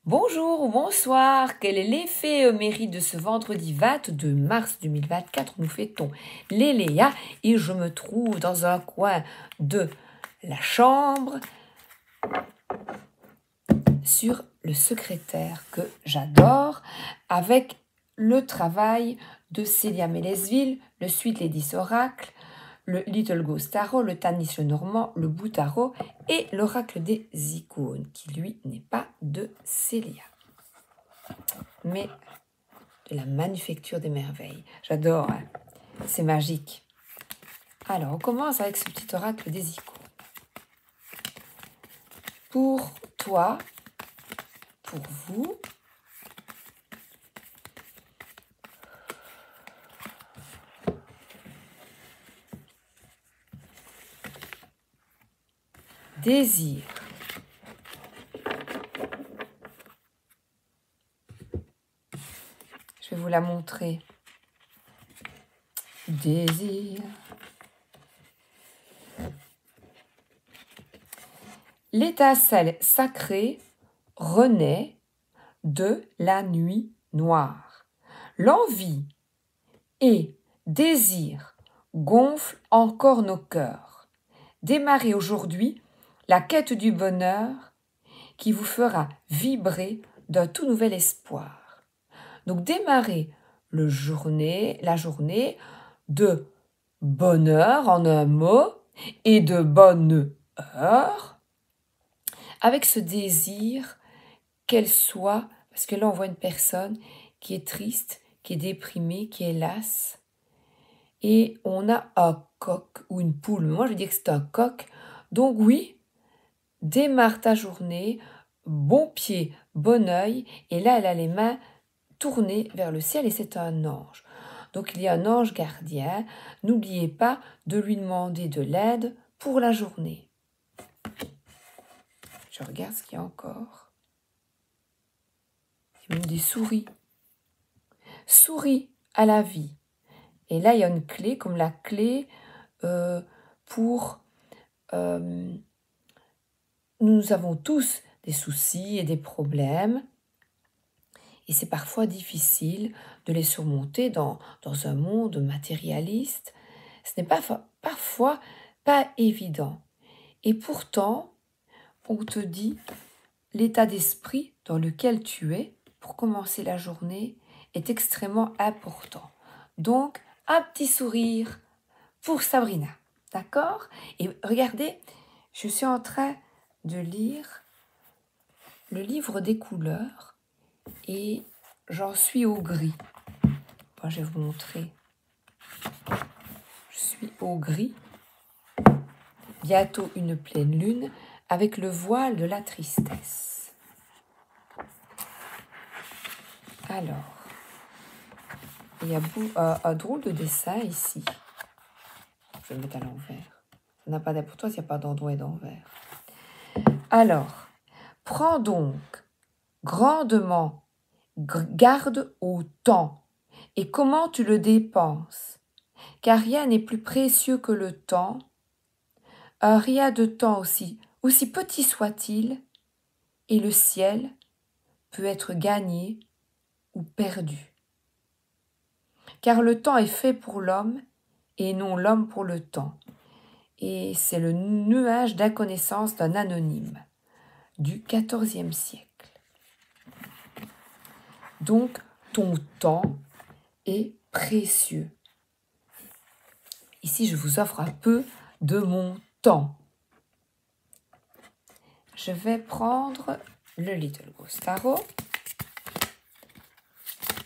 Bonjour ou bonsoir, quel est l'effet mérite de ce vendredi 22 mars 2024? Nous fêtons les Léa et je me trouve dans un coin de la chambre sur le secrétaire que j'adore avec le travail de Célia Mélesville, le Suite les 10 oracles, le Little Ghost Tarot, le Tanis le Normand, le Bout Tarot et l'oracle des icônes, qui lui n'est pas de Célia, mais de la manufacture des merveilles. J'adore, hein, c'est magique. Alors, on commence avec ce petit oracle des icônes. Pour toi, pour vous, désir. Je vais vous la montrer. Désir. L'étincelle sacrée renaît de la nuit noire. L'envie et désir gonflent encore nos cœurs. Démarrez aujourd'hui la quête du bonheur qui vous fera vibrer d'un tout nouvel espoir. Donc démarrez la journée de bonheur en un mot et de bonne heure avec ce désir qu'elle soit, parce que là on voit une personne qui est triste, qui est déprimée, qui est lasse, et on a un coq ou une poule, moi je dis que c'est un coq, donc oui, démarre ta journée, bon pied, bon œil, et là elle a les mains tournées vers le ciel et c'est un ange. Donc il y a un ange gardien, n'oubliez pas de lui demander de l'aide pour la journée. Je regarde ce qu'il y a encore. Il y a même des souris. Souris à la vie. Et là, il y a une clé, comme la clé pour... nous avons tous des soucis et des problèmes. Et c'est parfois difficile de les surmonter dans un monde matérialiste. Ce n'est parfois pas évident. Et pourtant, on te dit, l'état d'esprit dans lequel tu es pour commencer la journée est extrêmement important. Donc, un petit sourire pour Sabrina. D'accord? Et regardez, je suis en train de lire le livre des couleurs et j'en suis au gris. Bon, je vais vous montrer. Je suis au gris. Bientôt une pleine lune avec le voile de la tristesse. Alors, il y a un drôle de dessin ici. Je vais le mettre à l'envers. Ça n'a pas d'importance, il n'y a pas d'endroit et d'envers. Alors, prends donc grandement garde au temps et comment tu le dépenses, car rien n'est plus précieux que le temps. Un rien de temps aussi petit soit-il, et le ciel peut être gagné ou perdu. Car le temps est fait pour l'homme et non l'homme pour le temps. Et c'est le nuage d'inconnaissance d'un anonyme du XIVe siècle. Donc, ton temps est précieux. Ici, je vous offre un peu de mon temps. Je vais prendre le Little Ghost Tarot.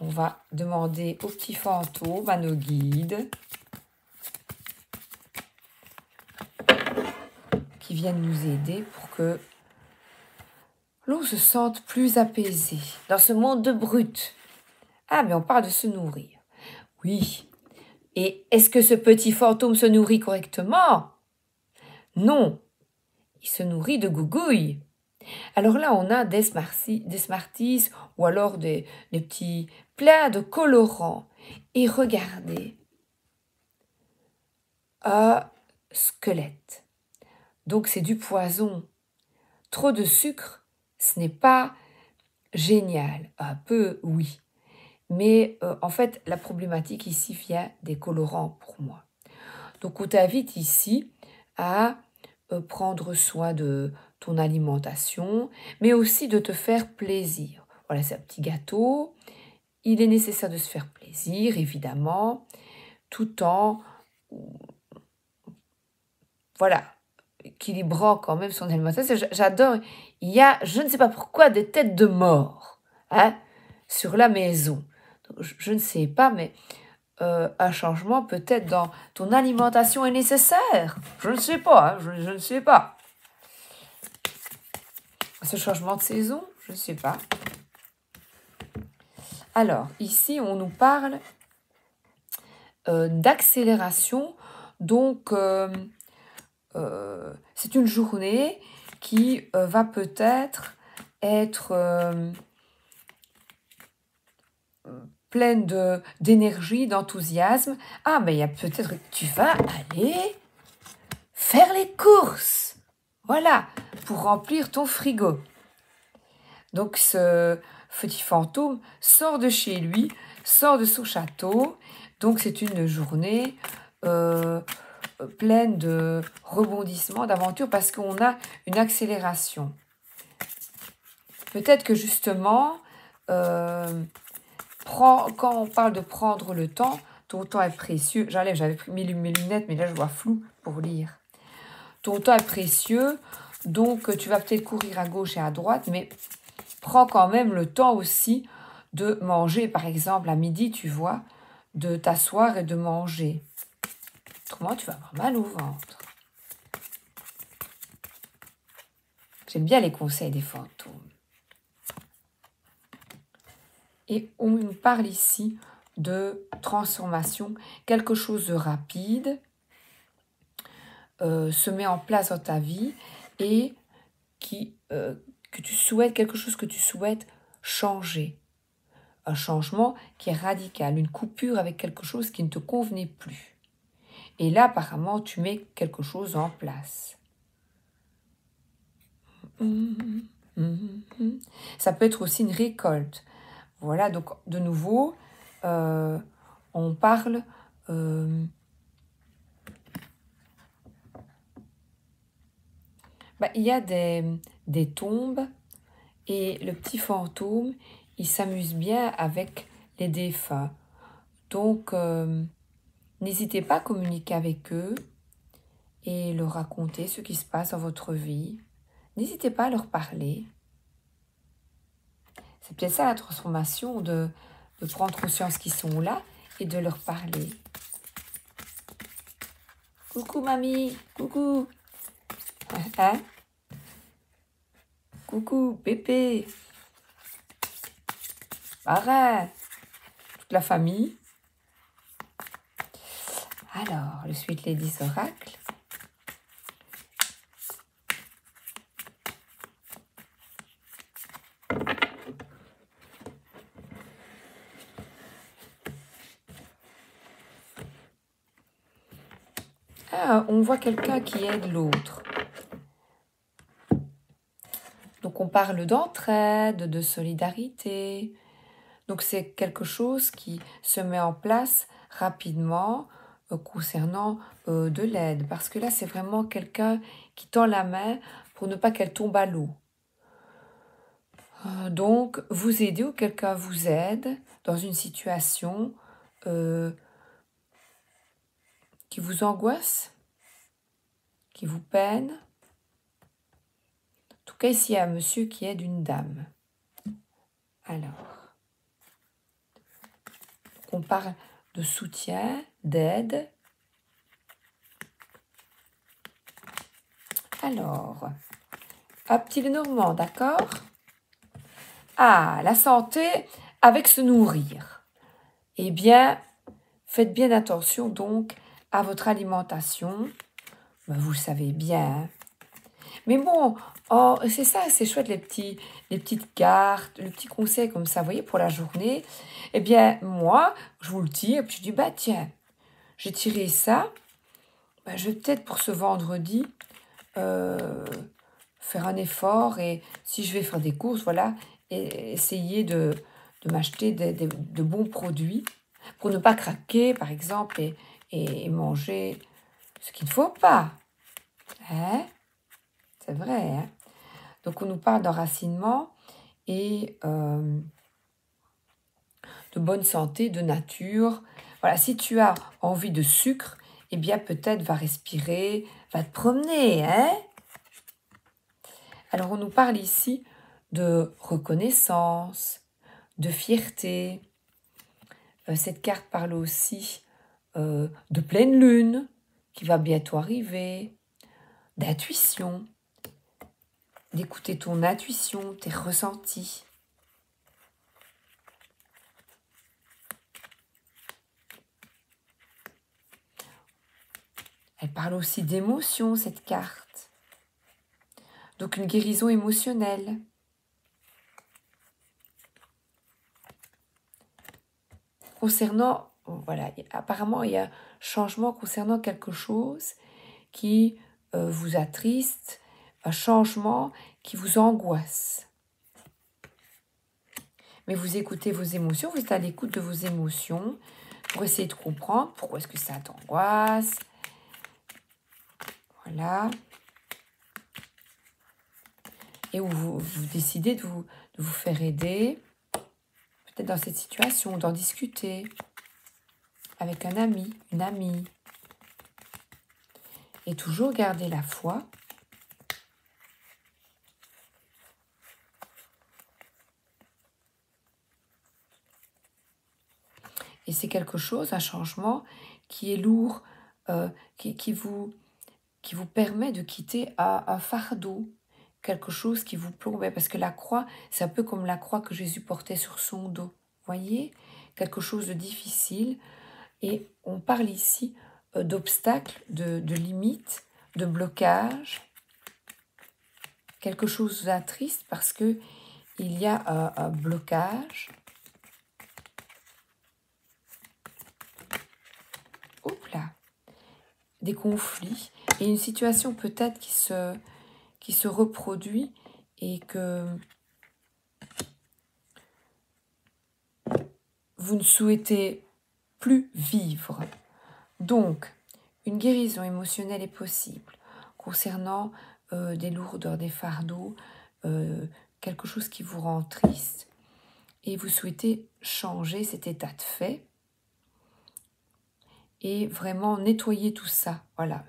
On va demander aux petits fantômes, à nos guides, qui viennent nous aider pour que l'on se sente plus apaisé dans ce monde de brut. Ah, mais on parle de se nourrir. Oui. Et est-ce que ce petit fantôme se nourrit correctement? Non. Il se nourrit de gougouilles. Alors là, on a des Smarties ou alors des petits plats de colorants. Et regardez, un squelette. Donc c'est du poison. Trop de sucre, ce n'est pas génial. Un peu, oui. Mais en fait, la problématique ici vient des colorants pour moi. Donc, on t'invite ici à prendre soin de ton alimentation, mais aussi de te faire plaisir. Voilà, c'est un petit gâteau. Il est nécessaire de se faire plaisir, évidemment, tout en, voilà, équilibrant quand même son alimentation. J'adore. Il y a, je ne sais pas pourquoi, des têtes de mort, hein, sur la maison. Donc, je ne sais pas, mais un changement peut-être dans ton alimentation est nécessaire. Je ne sais pas, hein, je ne sais pas. Ce changement de saison, je ne sais pas. Alors, ici, on nous parle d'accélération. Donc, c'est une journée qui va peut-être être pleine d'énergie, d'enthousiasme. Ah, mais il y a peut-être que tu vas aller faire les courses. Voilà, pour remplir ton frigo. Donc, ce petit fantôme sort de chez lui, sort de son château. Donc, c'est une journée pleine de rebondissements, d'aventures, parce qu'on a une accélération. Peut-être que justement, quand on parle de prendre le temps, ton temps est précieux. J'avais pris mes lunettes, mais là je vois flou pour lire. Ton temps est précieux, donc tu vas peut-être courir à gauche et à droite, mais prends quand même le temps aussi de manger. Par exemple, à midi, tu vois, de t'asseoir et de manger. Autrement, tu vas avoir mal au ventre. J'aime bien les conseils des fantômes. Et on nous parle ici de transformation, quelque chose de rapide se met en place dans ta vie et que tu souhaites, quelque chose que tu souhaites changer. Un changement qui est radical, une coupure avec quelque chose qui ne te convenait plus. Et là, apparemment, tu mets quelque chose en place. Ça peut être aussi une récolte. Voilà, donc de nouveau, on parle il y a des tombes et le petit fantôme, il s'amuse bien avec les défunts. Donc, n'hésitez pas à communiquer avec eux et leur raconter ce qui se passe dans votre vie. N'hésitez pas à leur parler. C'est peut-être ça la transformation, de prendre conscience qu'ils sont là et de leur parler. Coucou mamie, coucou. Hein? Coucou Pépé. Arrête. Toute la famille. Alors, le Sweet Ladies Oracle. Ah, on voit quelqu'un qui aide l'autre. Donc, on parle d'entraide, de solidarité. Donc, c'est quelque chose qui se met en place rapidement concernant de l'aide. Parce que là, c'est vraiment quelqu'un qui tend la main pour ne pas qu'elle tombe à l'eau. Donc, vous aidez ou quelqu'un vous aide dans une situation qui vous angoisse, qui vous peine. En tout cas, ici, il y a un monsieur qui aide une dame. Alors, on parle de soutien, d'aide. Alors, un petit Lenormand, d'accord? Ah, la santé avec se nourrir. Eh bien, faites bien attention donc à votre alimentation. Vous le savez bien. Hein. Mais bon, oh, c'est ça, c'est chouette les petites cartes, le petit conseil comme ça, vous voyez, pour la journée. Eh bien, moi, je vous le tire, et puis je dis, bah tiens, j'ai tiré ça. Je vais peut-être pour ce vendredi faire un effort et si je vais faire des courses, voilà, et essayer de m'acheter de bons produits pour ne pas craquer, par exemple, et manger ce qu'il ne faut pas. Hein? C'est vrai, hein? Donc, on nous parle d'enracinement et de bonne santé, de nature. Voilà, si tu as envie de sucre, eh bien, peut-être va respirer, va te promener, hein? Alors, on nous parle ici de reconnaissance, de fierté. Cette carte parle aussi de pleine lune qui va bientôt arriver, d'intuition, d'écouter ton intuition, tes ressentis. Elle parle aussi d'émotion, cette carte. Donc une guérison émotionnelle. Concernant, voilà, apparemment il y a changement concernant quelque chose qui vous attriste, un changement qui vous angoisse. Mais vous écoutez vos émotions, vous êtes à l'écoute de vos émotions pour essayer de comprendre pourquoi est-ce que ça t'angoisse. Voilà. Et où vous décidez de vous faire aider, peut-être dans cette situation, d'en discuter avec un ami, une amie. Et toujours garder la foi. Et c'est quelque chose, un changement qui est lourd, qui vous permet de quitter un fardeau, quelque chose qui vous plombait. Parce que la croix, c'est un peu comme la croix que Jésus portait sur son dos. Voyez, quelque chose de difficile. Et on parle ici d'obstacles, de limites, de blocages. Quelque chose d'attriste parce que il y a un blocage. Hop là, des conflits et une situation peut-être qui se reproduit et que vous ne souhaitez plus vivre. Donc, une guérison émotionnelle est possible concernant des lourdeurs, des fardeaux, quelque chose qui vous rend triste et vous souhaitez changer cet état de fait et vraiment nettoyer tout ça. Voilà,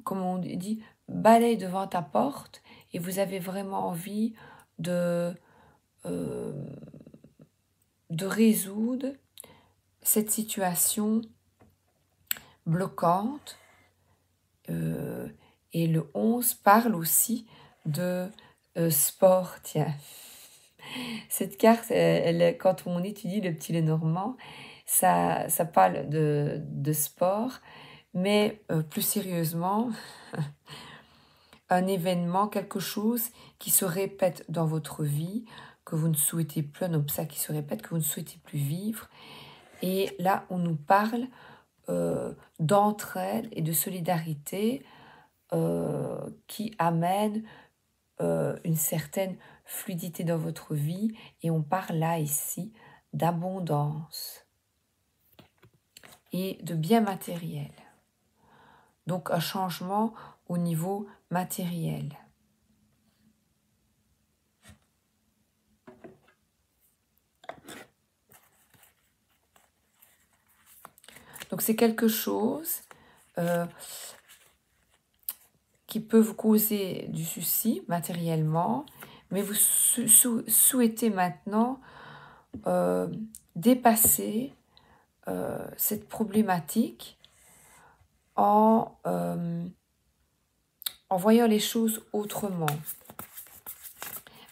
comme on dit, balaye devant ta porte et vous avez vraiment envie de résoudre cette situation bloquante. Et le 11 parle aussi de sport. Tiens, cette carte, quand on étudie le petit Lenormand, ça parle de sport, mais plus sérieusement, un événement, quelque chose qui se répète dans votre vie, que vous ne souhaitez plus, un obstacle qui se répète, que vous ne souhaitez plus vivre. Et là, on nous parle d'entraide et de solidarité qui amène une certaine fluidité dans votre vie. Et on parle là, ici, d'abondance et de bien matériel. Donc, un changement au niveau matériel. Donc, c'est quelque chose qui peut vous causer du souci matériellement, mais vous souhaitez maintenant dépasser cette problématique en voyant les choses autrement,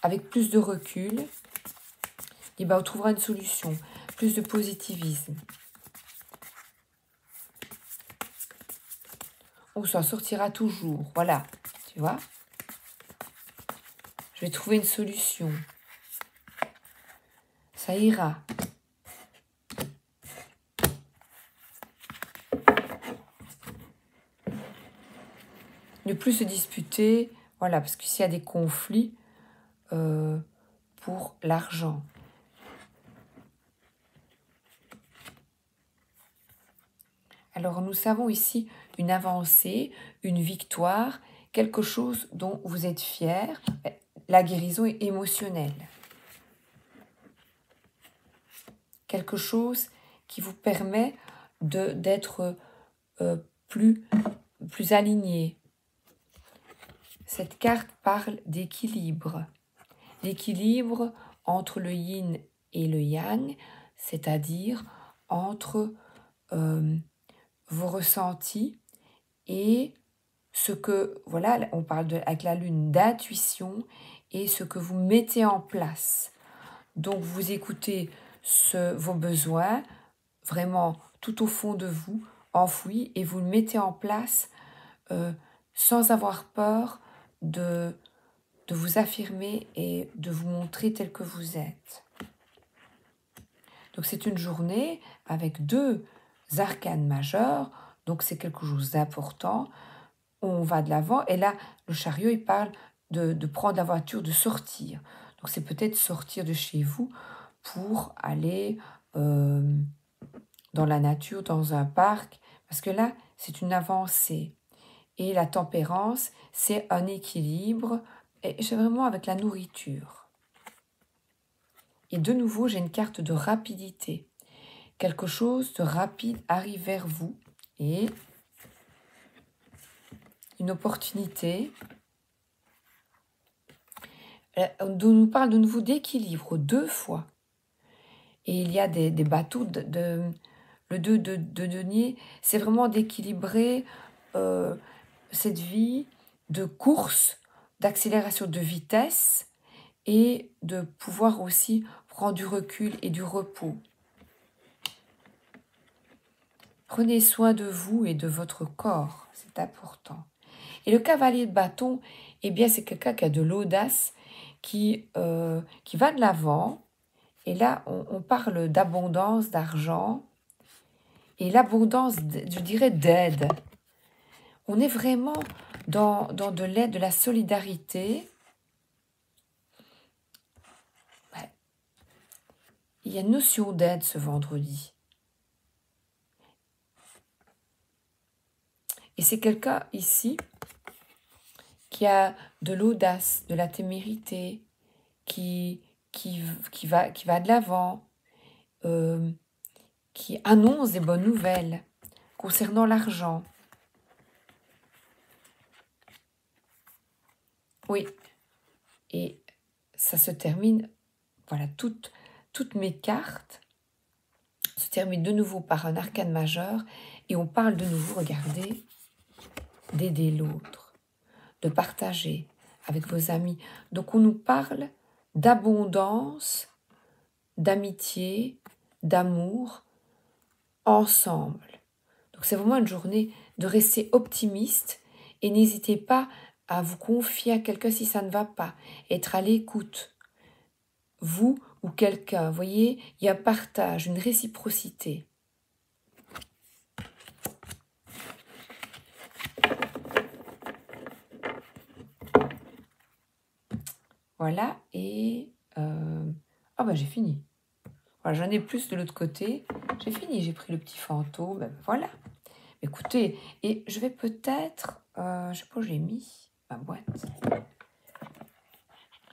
avec plus de recul. Et ben, on trouvera une solution, plus de positivisme. On s'en sortira toujours, voilà, tu vois. Je vais trouver une solution. Ça ira. Ne plus se disputer, Voilà, parce qu'ici, il y a des conflits pour l'argent. Alors, nous savons ici une avancée, une victoire, quelque chose dont vous êtes fier, la guérison émotionnelle. Quelque chose qui vous permet d'être plus aligné. Cette carte parle d'équilibre. L'équilibre entre le yin et le yang, c'est-à-dire entre vos ressentis et ce que, voilà, on parle avec la lune d'intuition et ce que vous mettez en place. Donc vous écoutez vos besoins vraiment tout au fond de vous, enfouis, et vous le mettez en place sans avoir peur de vous affirmer et de vous montrer tel que vous êtes. Donc c'est une journée avec 2 arcanes majeurs, donc c'est quelque chose d'important. On va de l'avant, et là, le chariot, il parle de prendre la voiture, de sortir. Donc c'est peut-être sortir de chez vous pour aller dans la nature, dans un parc, parce que là, c'est une avancée. Et la tempérance, c'est un équilibre, et c'est vraiment avec la nourriture. Et de nouveau, j'ai une carte de rapidité. Quelque chose de rapide arrive vers vous, et une opportunité. On nous parle de nouveau d'équilibre 2 fois. Et il y a des bateaux, le 2 de denier, c'est vraiment d'équilibrer cette vie de course, d'accélération de vitesse, et de pouvoir aussi prendre du recul et du repos. Prenez soin de vous et de votre corps, c'est important. Et le cavalier de bâton, eh bien, c'est quelqu'un qui a de l'audace, qui va de l'avant. Et là, on parle d'abondance, d'argent. Et l'abondance, je dirais, d'aide. On est vraiment dans de l'aide, de la solidarité. Ouais. Il y a une notion d'aide ce vendredi. Et c'est quelqu'un ici qui a de l'audace, de la témérité, qui va de l'avant, qui annonce des bonnes nouvelles concernant l'argent. Oui, et ça se termine, voilà, toutes mes cartes se terminent de nouveau par un arcane majeur, et on parle de nouveau, regardez, d'aider l'autre, de partager avec vos amis. Donc on nous parle d'abondance, d'amitié, d'amour, ensemble. Donc c'est vraiment une journée de rester optimiste, et n'hésitez pas à vous confier à quelqu'un si ça ne va pas, être à l'écoute. Vous ou quelqu'un, vous voyez, il y a un partage, une réciprocité. Voilà, et ah ben j'ai fini. Voilà, j'en ai plus de l'autre côté. J'ai fini, j'ai pris le petit fantôme. Ben voilà. Écoutez, et je vais peut-être, je sais pas où j'ai mis ma boîte.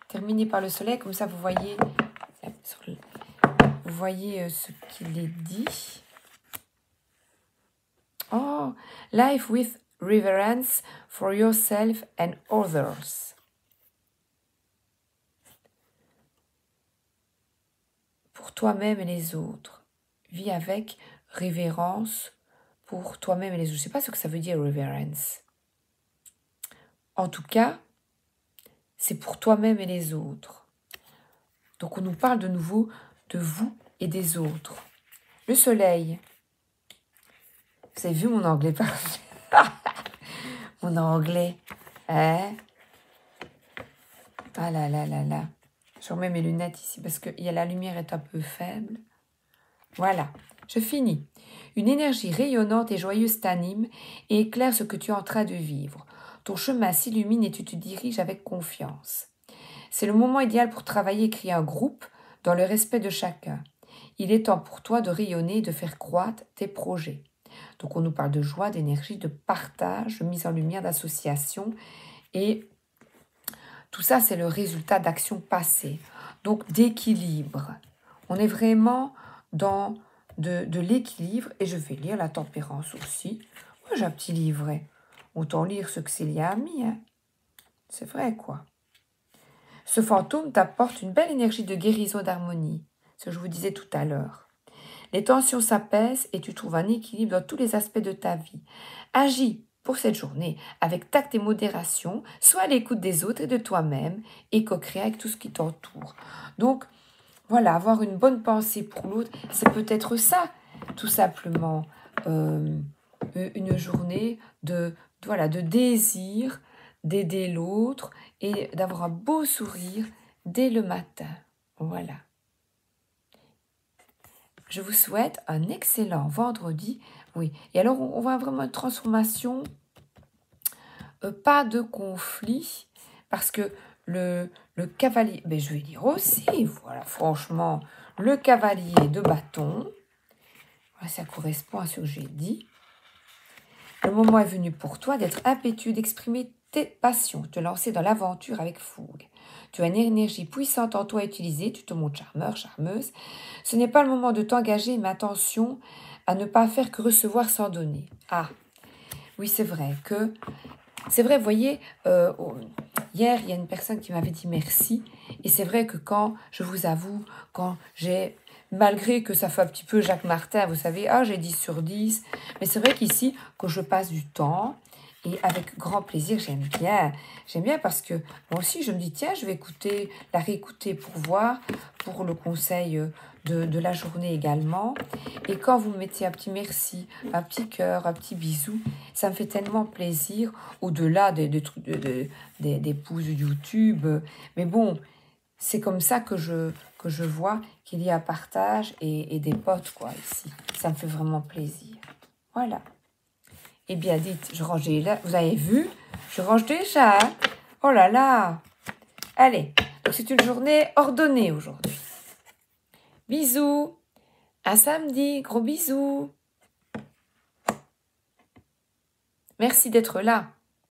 Terminer par le soleil, comme ça vous voyez, ce qu'il est dit. Oh, life with reverence for yourself and others. Pour toi-même et les autres. Vis avec révérence pour toi-même et les autres. Je ne sais pas ce que ça veut dire, reverence. En tout cas, c'est pour toi-même et les autres. Donc on nous parle de nouveau de vous et des autres. Le soleil. Vous avez vu mon anglais parfait? Mon anglais. Hein? Ah là là là là. Je remets mes lunettes ici parce que la lumière est un peu faible. Voilà, je finis. Une énergie rayonnante et joyeuse t'anime et éclaire ce que tu es en train de vivre. Ton chemin s'illumine et tu te diriges avec confiance. C'est le moment idéal pour travailler et créer un groupe dans le respect de chacun. Il est temps pour toi de rayonner et de faire croître tes projets. Donc on nous parle de joie, d'énergie, de partage, de mise en lumière, d'association. Et tout ça, c'est le résultat d'actions passées. Donc d'équilibre. On est vraiment dans de l'équilibre. Et je vais lire la tempérance aussi. Moi, j'ai un petit livret. Autant lire ce que Célia a mis. Hein. C'est vrai, quoi. Ce fantôme t'apporte une belle énergie de guérison et d'harmonie. Ce que je vous disais tout à l'heure. Les tensions s'apaisent et tu trouves un équilibre dans tous les aspects de ta vie. Agis pour cette journée avec tact et modération, sois à l'écoute des autres et de toi-même et co-crée avec tout ce qui t'entoure. Donc, voilà, avoir une bonne pensée pour l'autre, c'est peut-être ça, tout simplement, une journée de désir, d'aider l'autre et d'avoir un beau sourire dès le matin. Voilà. Je vous souhaite un excellent vendredi. Oui, et alors on voit vraiment une transformation, pas de conflit, parce que le cavalier, ben je vais dire aussi, voilà, franchement, le cavalier de bâton, ça correspond à ce que j'ai dit. Le moment est venu pour toi d'être impétueux, d'exprimer tes passions, te lancer dans l'aventure avec fougue. Tu as une énergie puissante en toi à utiliser, tu te montres charmeur, charmeuse. Ce n'est pas le moment de t'engager, mais attention à ne pas faire que recevoir sans donner. Ah, oui, c'est vrai, vous voyez, hier, il y a une personne qui m'avait dit merci. Et c'est vrai que quand, je vous avoue, quand j'ai, malgré que ça fait un petit peu Jacques Martin, vous savez, j'ai 10 sur 10. Mais c'est vrai qu'ici, quand je passe du temps, et avec grand plaisir, j'aime bien. J'aime bien parce que moi aussi, je me dis, tiens, je vais la réécouter pour voir, pour le conseil de la journée également. Et quand vous me mettez un petit merci, un petit cœur, un petit bisou, ça me fait tellement plaisir, au-delà des trucs des pouces YouTube. Mais bon, c'est comme ça que je vois qu'il y a un partage et des potes, quoi, ici. Ça me fait vraiment plaisir. Voilà. Eh bien, dites, je range là. Vous avez vu? Je range déjà. Hein. Oh là là. Allez, donc c'est une journée ordonnée aujourd'hui. Bisous. À samedi. Gros bisous. Merci d'être là.